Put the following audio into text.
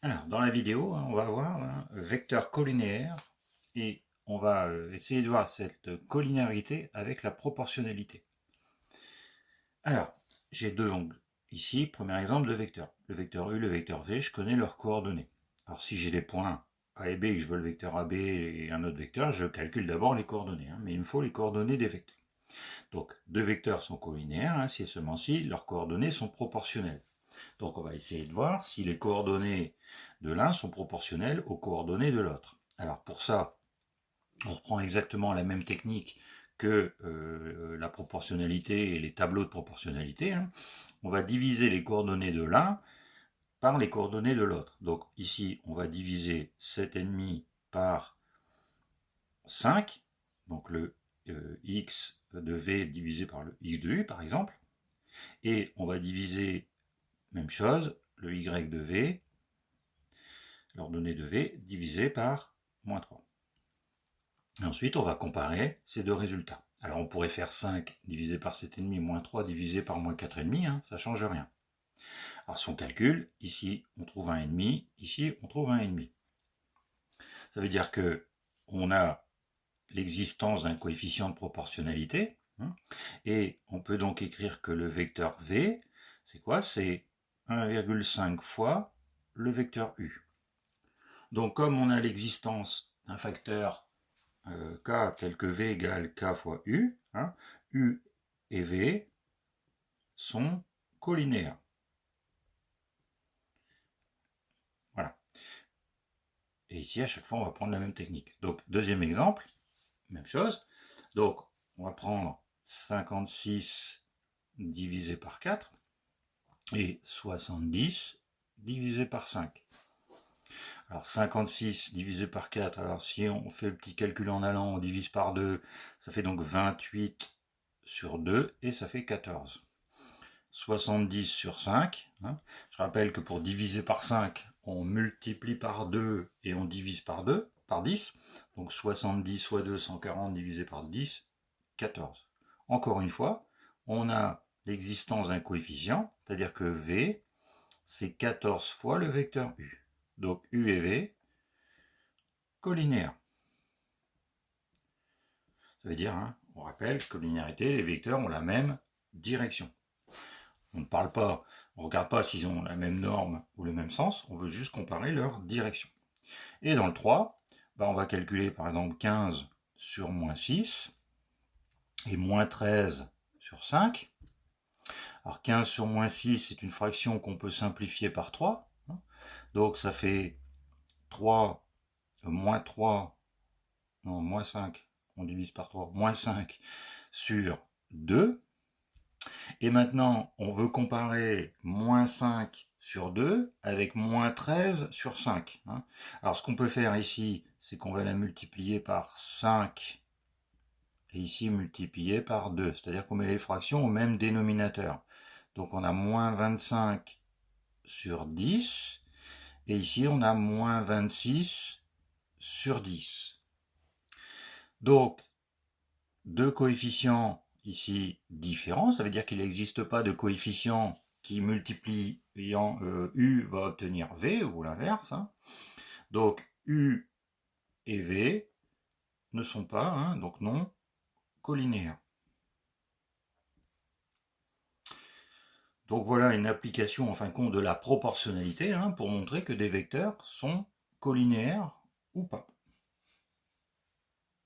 Alors, dans la vidéo, on va voir un vecteur collinéaire et on va essayer de voir cette collinéarité avec la proportionnalité. Alors, j'ai deux ongles. Ici, premier exemple de vecteur. Le vecteur U, le vecteur V, je connais leurs coordonnées. Alors, si j'ai des points A et B et que je veux le vecteur AB et un autre vecteur, je calcule d'abord les coordonnées. Mais il me faut les coordonnées des vecteurs. Donc, deux vecteurs sont collinéaires, si et seulement si leurs coordonnées sont proportionnelles. Donc on va essayer de voir si les coordonnées de l'un sont proportionnelles aux coordonnées de l'autre. Alors pour ça, on reprend exactement la même technique que la proportionnalité et les tableaux de proportionnalité. On va diviser les coordonnées de l'un par les coordonnées de l'autre. Donc ici, on va diviser 7,5 par 5, donc le x de v divisé par le x de u par exemple, et on va diviser même chose, le y de v, l'ordonnée de v, divisé par moins 3. Et ensuite, on va comparer ces deux résultats. Alors, on pourrait faire 5 divisé par 7,5 moins 3 divisé par moins 4,5, ça ne change rien. Alors, si on calcule, ici, on trouve 1,5, ici, on trouve 1,5. Ça veut dire que on a l'existence d'un coefficient de proportionnalité, et on peut donc écrire que le vecteur v, c'est quoi? C'est 1,5 fois le vecteur u. Donc comme on a l'existence d'un facteur k tel que v égale k fois u, u et v sont collinéaires. Voilà. Et ici, à chaque fois, on va prendre la même technique. Donc, deuxième exemple, même chose. Donc, on va prendre 56 divisé par 4 et 70 divisé par 5. Alors 56 divisé par 4, alors si on fait le petit calcul en allant, on divise par 2, ça fait donc 28 sur 2 et ça fait 14. 70 sur 5, je rappelle que pour diviser par 5, on multiplie par 2 et on divise par 2, par 10, donc 70 fois 2, 140 divisé par 10, 14. Encore une fois, on a l'existence d'un coefficient, c'est-à-dire que V, c'est 14 fois le vecteur U. Donc U et V, collinéaires. Ça veut dire, on rappelle, collinéarité, les vecteurs ont la même direction. On ne parle pas, on ne regarde pas s'ils ont la même norme ou le même sens, on veut juste comparer leur direction. Et dans le 3, on va calculer par exemple 15 sur moins 6 et moins 13 sur 5. Alors 15 sur moins 6, c'est une fraction qu'on peut simplifier par 3. Donc ça fait 3, moins 3, non, moins 5, on divise par 3, moins 5 sur 2. Et maintenant, on veut comparer moins 5 sur 2 avec moins 13 sur 5. Alors ce qu'on peut faire ici, c'est qu'on va la multiplier par 5 et ici multiplier par 2. C'est-à-dire qu'on met les fractions au même dénominateur. Donc on a moins 25 sur 10 et ici on a moins 26 sur 10. Donc, deux coefficients ici différents, ça veut dire qu'il n'existe pas de coefficient qui multipliant U va obtenir V ou l'inverse. Donc U et V ne sont pas, donc non collinéaires. Donc voilà une application en fin de compte de la proportionnalité pour montrer que des vecteurs sont collinéaires ou pas.